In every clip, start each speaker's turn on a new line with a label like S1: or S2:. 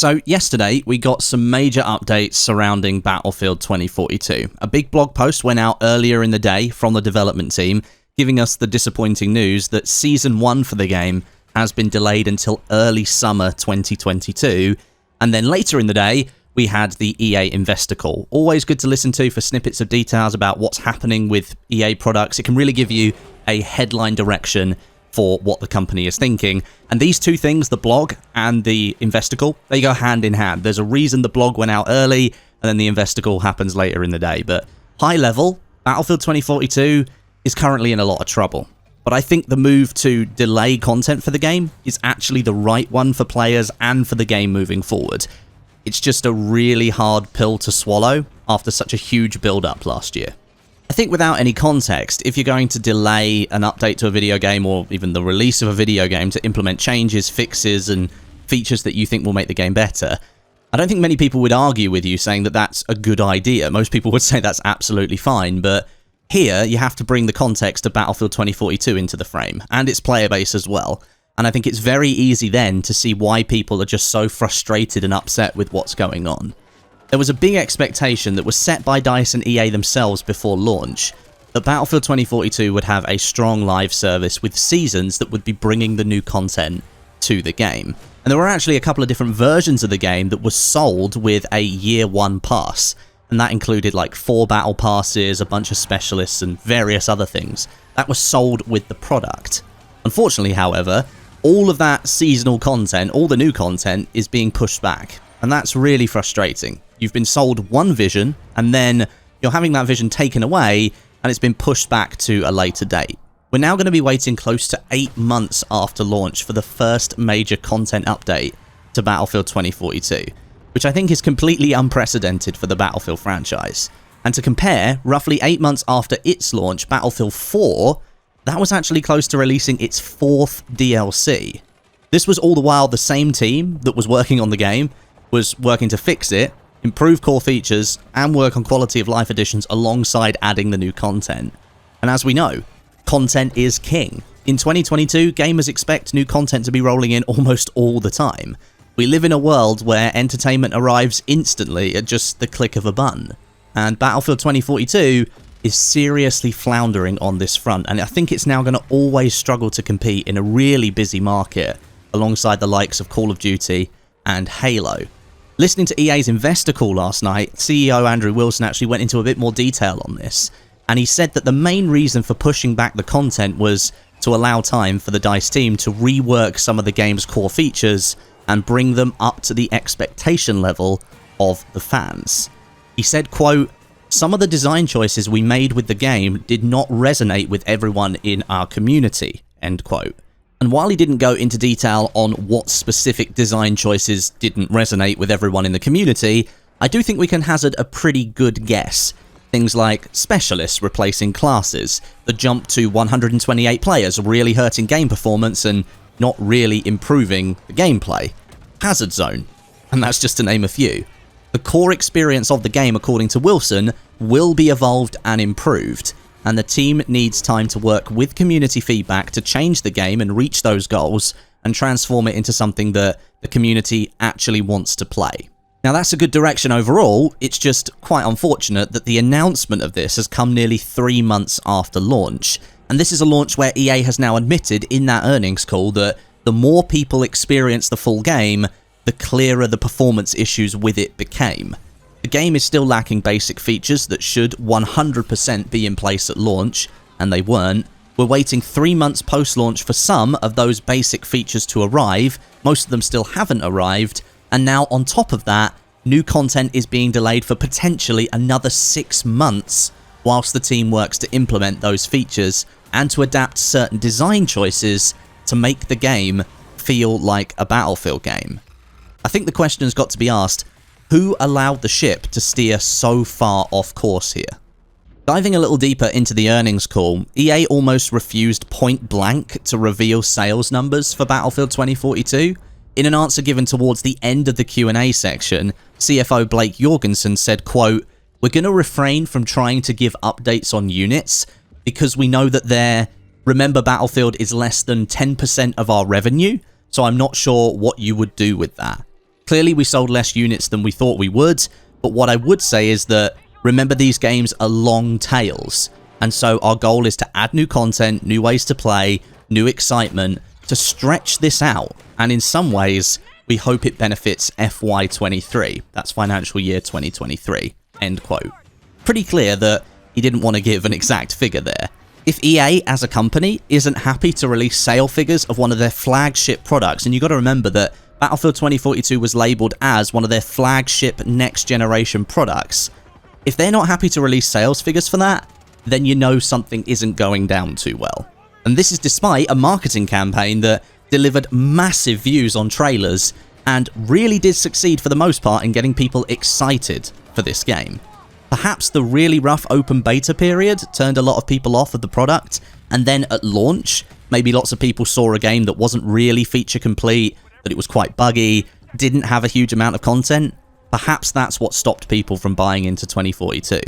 S1: So yesterday, we got some major updates surrounding Battlefield 2042. A big blog post went out earlier in the day from the development team, giving us the disappointing news that Season 1 for the game has been delayed until early summer 2022. And then later in the day, we had the EA investor call. Always good to listen to for snippets of details about what's happening with EA products. It can really give you a headline direction for what the company is thinking. And these two things, the blog and the investor call, they go hand in hand. There's a reason the blog went out early and then the investor call happens later in the day. But high level, Battlefield 2042 is currently in a lot of trouble. But I think the move to delay content for the game is actually the right one for players and for the game moving forward. It's just a really hard pill to swallow after such a huge build-up last year. I think without any context, if you're going to delay an update to a video game or even the release of a video game to implement changes, fixes, and features that you think will make the game better, I don't think many people would argue with you saying that that's a good idea. Most people would say that's absolutely fine, but here you have to bring the context of Battlefield 2042 into the frame, and its player base as well. And I think it's very easy then to see why people are just so frustrated and upset with what's going on. There was a big expectation that was set by DICE and EA themselves before launch that Battlefield 2042 would have a strong live service with seasons that would be bringing the new content to the game. And there were actually a couple of different versions of the game that was sold with a year one pass. And that included like 4 battle passes, a bunch of specialists, and various other things. That was sold with the product. Unfortunately, however, all of that seasonal content, all the new content, is being pushed back. And that's really frustrating. You've been sold one vision, and then you're having that vision taken away, and it's been pushed back to a later date. We're now going to be waiting close to 8 months after launch for the first major content update to Battlefield 2042, which I think is completely unprecedented for the Battlefield franchise. And to compare, roughly 8 months after its launch, Battlefield 4, that was actually close to releasing its 4th DLC. This was all the while the same team that was working on the game was working to fix it, improve core features, and work on quality of life additions alongside adding the new content. And as we know, content is king. In 2022, gamers expect new content to be rolling in almost all the time. We live in a world where entertainment arrives instantly at just the click of a button. And Battlefield 2042 is seriously floundering on this front, and I think it's now going to always struggle to compete in a really busy market alongside the likes of Call of Duty and Halo. Listening to EA's investor call last night, CEO Andrew Wilson actually went into a bit more detail on this, and he said that the main reason for pushing back the content was to allow time for the DICE team to rework some of the game's core features and bring them up to the expectation level of the fans. He said, quote, "Some of the design choices we made with the game did not resonate with everyone in our community," end quote. And while he didn't go into detail on what specific design choices didn't resonate with everyone in the community, I do think we can hazard a pretty good guess. Things like specialists replacing classes, the jump to 128 players really hurting game performance and not really improving the gameplay, Hazard Zone, and that's just to name a few. The core experience of the game, according to Wilson, will be evolved and improved, and the team needs time to work with community feedback to change the game and reach those goals and transform it into something that the community actually wants to play. Now that's a good direction overall, it's just quite unfortunate that the announcement of this has come nearly 3 months after launch, and this is a launch where EA has now admitted in that earnings call that the more people experience the full game, the clearer the performance issues with it became. The game is still lacking basic features that should 100% be in place at launch, and they weren't. We're waiting 3 months post-launch for some of those basic features to arrive, most of them still haven't arrived, and now on top of that, new content is being delayed for potentially another 6 months whilst the team works to implement those features and to adapt certain design choices to make the game feel like a Battlefield game. I think the question has got to be asked, who allowed the ship to steer so far off course here? Diving a little deeper into the earnings call, EA almost refused point blank to reveal sales numbers for Battlefield 2042. In an answer given towards the end of the Q&A section, CFO Blake Jorgensen said, quote, "We're going to refrain from trying to give updates on units because we know that remember Battlefield is less than 10% of our revenue, so I'm not sure what you would do with that." Clearly, we sold less units than we thought we would, but what I would say is that, remember, these games are long tails, and so our goal is to add new content, new ways to play, new excitement, to stretch this out, and in some ways, we hope it benefits FY23, that's financial year 2023, end quote. Pretty clear that he didn't want to give an exact figure there. If EA as a company isn't happy to release sale figures of one of their flagship products, and you got to remember that Battlefield 2042 was labeled as one of their flagship next generation products, if they're not happy to release sales figures for that, then you know something isn't going down too well. And this is despite a marketing campaign that delivered massive views on trailers and really did succeed for the most part in getting people excited for this game. Perhaps the really rough open beta period turned a lot of people off of the product, and then at launch, maybe lots of people saw a game that wasn't really feature complete, that it was quite buggy, didn't have a huge amount of content. Perhaps that's what stopped people from buying into 2042.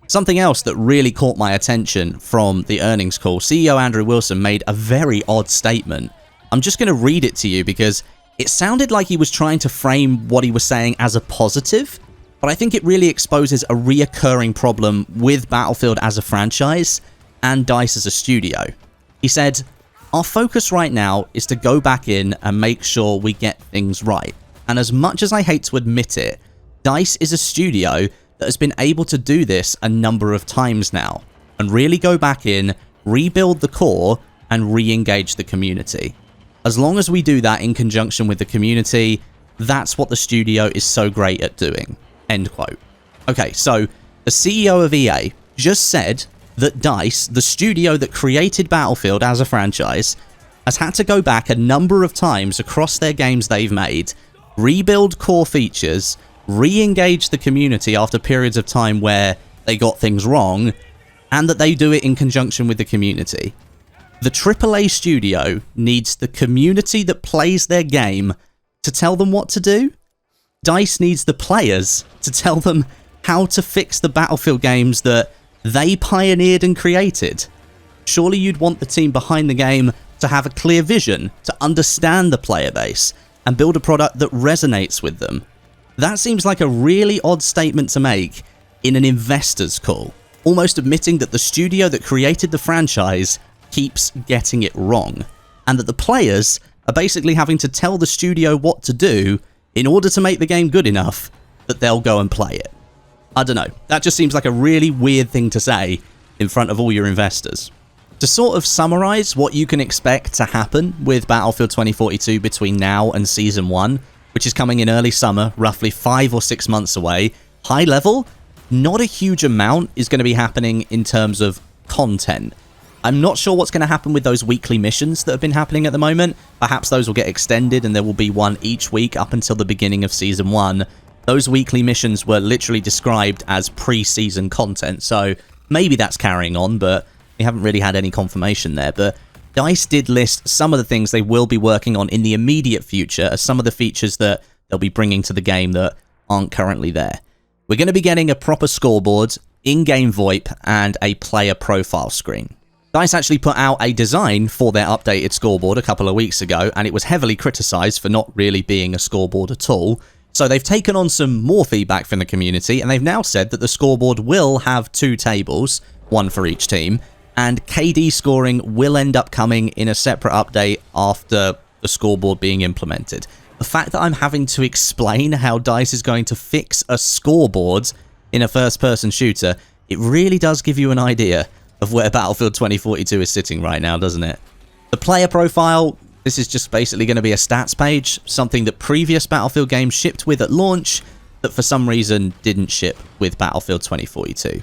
S1: Something else that really caught my attention from the earnings call, CEO Andrew Wilson made a very odd statement. I'm just going to read it to you because it sounded like he was trying to frame what he was saying as a positive, but I think it really exposes a reoccurring problem with Battlefield as a franchise and DICE as a studio. He said, "Our focus right now is to go back in and make sure we get things right. And as much as I hate to admit it, DICE is a studio that has been able to do this a number of times now and really go back in, rebuild the core, and re-engage the community. As long as we do that in conjunction with the community, that's what the studio is so great at doing." End quote. Okay, so the CEO of EA just said that DICE, the studio that created Battlefield as a franchise, has had to go back a number of times across their games they've made, rebuild core features, re-engage the community after periods of time where they got things wrong, and that they do it in conjunction with the community. The AAA studio needs the community that plays their game to tell them what to do. DICE needs the players to tell them how to fix the Battlefield games that they pioneered and created. Surely you'd want the team behind the game to have a clear vision, to understand the player base, and build a product that resonates with them. That seems like a really odd statement to make in an investor's call, almost admitting that the studio that created the franchise keeps getting it wrong, and that the players are basically having to tell the studio what to do in order to make the game good enough that they'll go and play it. I don't know, that just seems like a really weird thing to say in front of all your investors. To sort of summarize what you can expect to happen with Battlefield 2042 between now and Season 1, which is coming in early summer, roughly 5 or 6 months away, high level, not a huge amount is going to be happening in terms of content. I'm not sure what's going to happen with those weekly missions that have been happening at the moment. Perhaps those will get extended and there will be one each week up until the beginning of Season 1. Those weekly missions were literally described as pre-season content, so maybe that's carrying on, but we haven't really had any confirmation there. But DICE did list some of the things they will be working on in the immediate future as some of the features that they'll be bringing to the game that aren't currently there. We're going to be getting a proper scoreboard, in-game VoIP, and a player profile screen. DICE actually put out a design for their updated scoreboard a couple of weeks ago, and it was heavily criticised for not really being a scoreboard at all. So they've taken on some more feedback from the community, and they've now said that the scoreboard will have 2 tables, one for each team, and KD scoring will end up coming in a separate update after the scoreboard being implemented. The fact that I'm having to explain how DICE is going to fix a scoreboard in a first-person shooter, it really does give you an idea of where Battlefield 2042 is sitting right now, doesn't it? The player profile, this is just basically going to be a stats page, something that previous Battlefield games shipped with at launch that for some reason didn't ship with Battlefield 2042.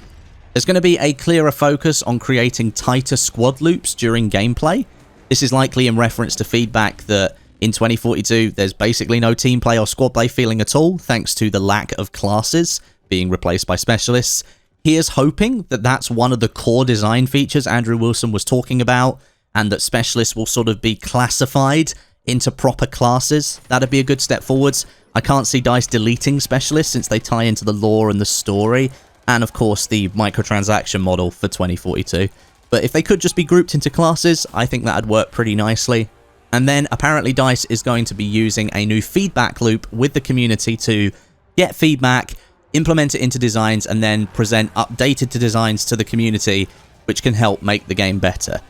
S1: There's going to be a clearer focus on creating tighter squad loops during gameplay. This is likely in reference to feedback that in 2042 there's basically no team play or squad play feeling at all, thanks to the lack of classes being replaced by specialists. Here's hoping that that's one of the core design features Andrew Wilson was talking about, and that specialists will sort of be classified into proper classes. That'd be a good step forwards. I can't see DICE deleting specialists since they tie into the lore and the story, and of course the microtransaction model for 2042. But if they could just be grouped into classes, I think that'd work pretty nicely. And then apparently DICE is going to be using a new feedback loop with the community to get feedback, implement it into designs, and then present updated designs to the community, which can help make the game better.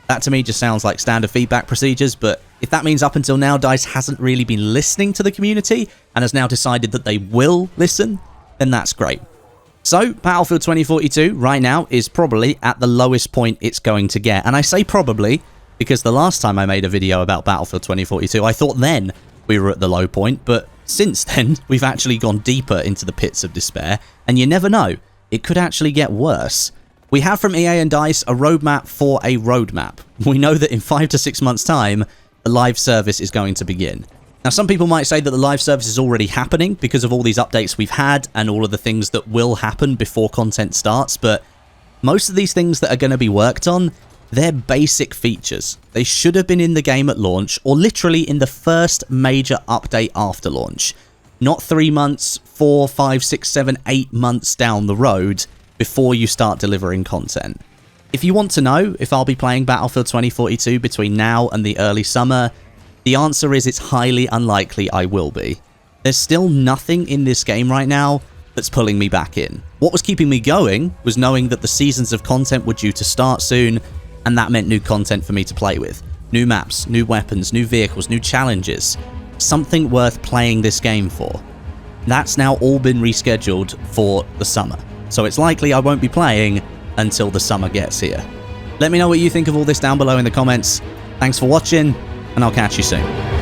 S1: That to me just sounds like standard feedback procedures, but if that means up until now DICE hasn't really been listening to the community and has now decided that they will listen, then that's great. So, Battlefield 2042 right now is probably at the lowest point it's going to get. And I say probably because the last time I made a video about Battlefield 2042, I thought then we were at the low point, but since then, we've actually gone deeper into the pits of despair, and you never know, it could actually get worse. We have from EA and DICE a roadmap for a roadmap. We know that in 5 to 6 months' time, the live service is going to begin. Now, some people might say that the live service is already happening because of all these updates we've had and all of the things that will happen before content starts, but most of these things that are going to be worked on, they're basic features. They should have been in the game at launch, or literally in the first major update after launch. Not 3 months, 4, 5, 6, 7, 8 months down the road before you start delivering content. If you want to know if I'll be playing Battlefield 2042 between now and the early summer, the answer is it's highly unlikely I will be. There's still nothing in this game right now that's pulling me back in. What was keeping me going was knowing that the seasons of content were due to start soon, and that meant new content for me to play with. New maps, new weapons, new vehicles, new challenges. Something worth playing this game for. That's now all been rescheduled for the summer. So it's likely I won't be playing until the summer gets here. Let me know what you think of all this down below in the comments. Thanks for watching, and I'll catch you soon.